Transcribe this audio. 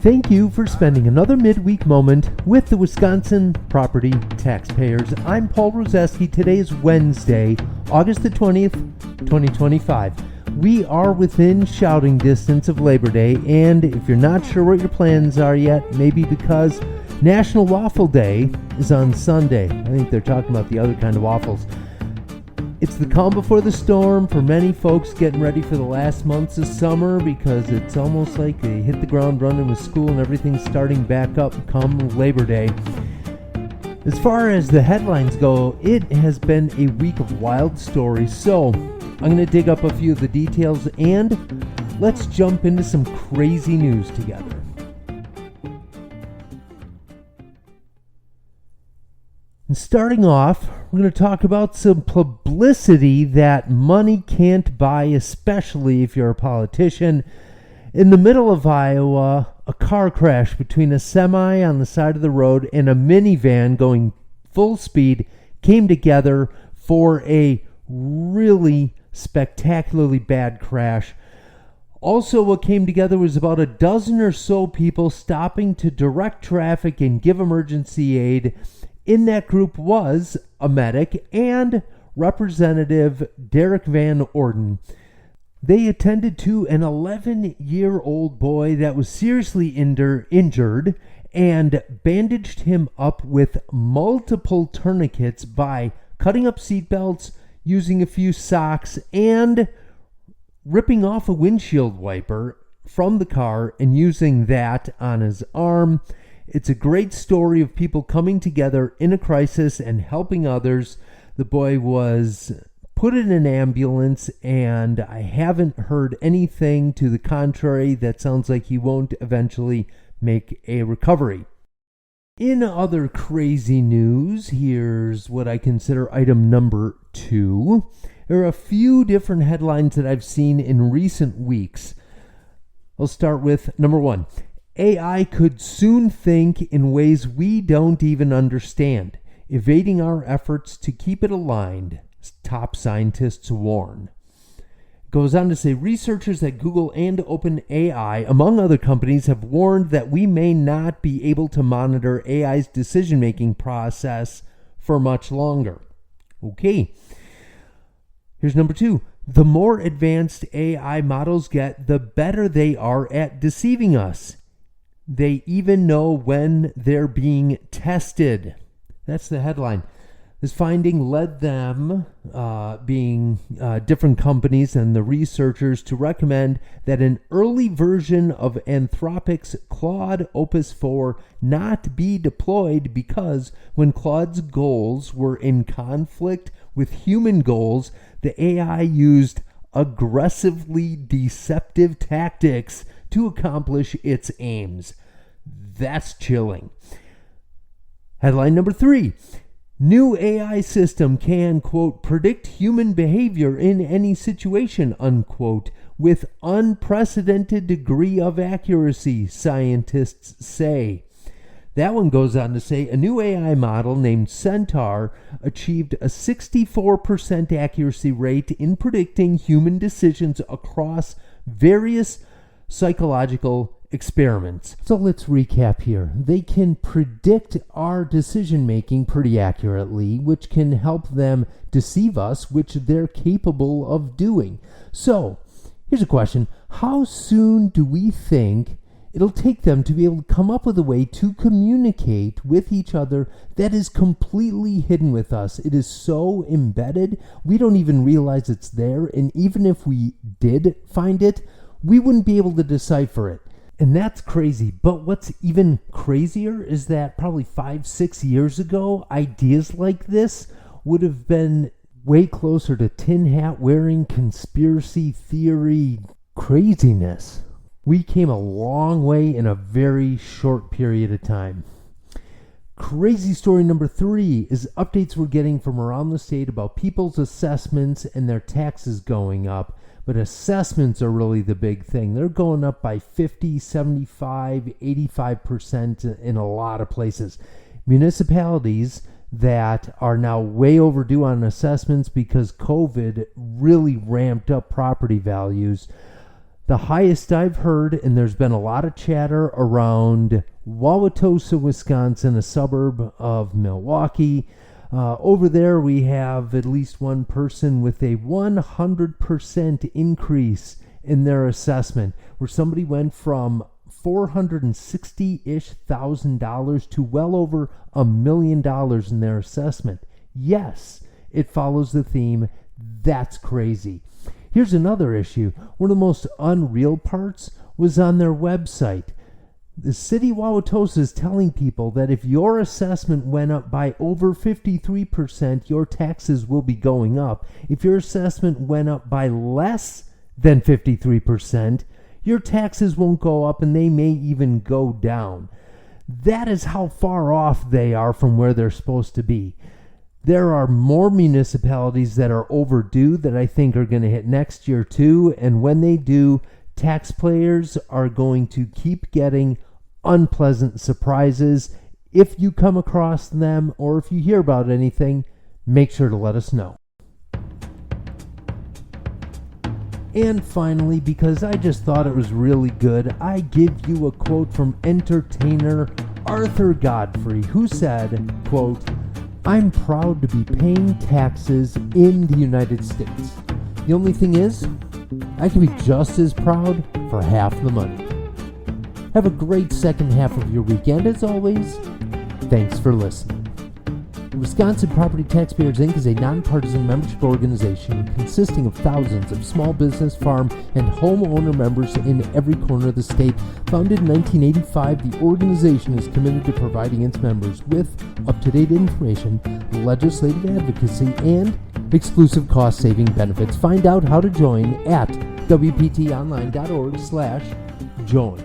Thank you for spending another midweek moment with the Wisconsin property taxpayers. I'm Paul Rozeski. Today is Wednesday, August the 20th, 2025. We are within shouting distance of Labor Day, and if you're not sure what your plans are yet, maybe because National Waffle Day is on Sunday. I think they're talking about the other kind of waffles. It's the calm before the storm for many folks getting ready for the last months of summer because it's almost like they hit the ground running with school and everything's starting back up come Labor Day. As far as the headlines go, it has been a week of wild stories, so I'm going to dig up a few of the details and let's jump into some crazy news together. And starting off, we're going to talk about some publicity that money can't buy, especially if you're a politician. In the middle of Iowa, a car crash between a semi on the side of the road and a minivan going full speed came together for a really spectacularly bad crash. Also, what came together was about a dozen or so people stopping to direct traffic and give emergency aid. In that group was a medic and Representative Derek Van Orden. They attended to an 11-year-old boy that was seriously injured and bandaged him up with multiple tourniquets by cutting up seatbelts, using a few socks, and ripping off a windshield wiper from the car and using that on his arm. It's a great story of people coming together in a crisis and helping others. The boy was put in an ambulance, and I haven't heard anything to the contrary that sounds like he won't eventually make a recovery. In other crazy news, here's what I consider item number 2. There are a few different headlines that I've seen in recent weeks. I'll start with number 1. AI could soon think in ways we don't even understand, evading our efforts to keep it aligned, top scientists warn. Goes on to say researchers at Google and OpenAI, among other companies, have warned that we may not be able to monitor AI's decision-making process for much longer. Okay. Here's number 2. The more advanced AI models get, the better they are at deceiving us. They even know when they're being tested. That's the headline. This finding led them, being different companies and the researchers, to recommend that an early version of Anthropic's Claude Opus 4 not be deployed because when Claude's goals were in conflict with human goals, the AI used aggressively deceptive tactics to accomplish its aims. That's chilling. Headline number 3. New AI system can, quote, predict human behavior in any situation, unquote, with unprecedented degree of accuracy, scientists say. That one goes on to say a new AI model named Centaur achieved a 64% accuracy rate in predicting human decisions across various psychological experiments. So let's recap here. They can predict our decision making pretty accurately, which can help them deceive us, which they're capable of doing. So here's a question. How soon do we think it'll take them to be able to come up with a way to communicate with each other that is completely hidden with us? It is so embedded, we don't even realize it's there. And even if we did find it, we wouldn't be able to decipher it. And that's crazy. But what's even crazier is that probably 5-6 years ago, ideas like this would have been way closer to tin hat wearing conspiracy theory craziness. We came a long way in a very short period of time. Crazy story number 3 is updates we're getting from around the state about people's assessments and their taxes going up. But assessments are really the big thing. They're going up by 50, 75, 85% in a lot of places. Municipalities that are now way overdue on assessments because COVID really ramped up property values. The highest I've heard, and there's been a lot of chatter around Wauwatosa, Wisconsin, a suburb of Milwaukee. Over there, we have at least one person with a 100% increase in their assessment, where somebody went from $460,000 to well over $1 million in their assessment. Yes, it follows the theme. That's crazy. Here's another issue. One of the most unreal parts was on their website. The city of Wauwatosa is telling people that if your assessment went up by over 53%, your taxes will be going up. If your assessment went up by less than 53%, your taxes won't go up and they may even go down. That is how far off they are from where they're supposed to be. There are more municipalities that are overdue that I think are going to hit next year too, and when they do, taxpayers are going to keep getting unpleasant surprises. If you come across them or if you hear about anything, make sure to let us know. And finally, because I just thought it was really good, I give you a quote from entertainer Arthur Godfrey, who said, quote, "I'm proud to be paying taxes in the United States. The only thing is, I can be just as proud for half the money." Have a great second half of your weekend. As always, thanks for listening. Wisconsin Property Taxpayers Inc. is a nonpartisan membership organization consisting of thousands of small business, farm, and homeowner members in every corner of the state. Founded in 1985, the organization is committed to providing its members with up-to-date information, legislative advocacy, and exclusive cost-saving benefits. Find out how to join at wptonline.org/join.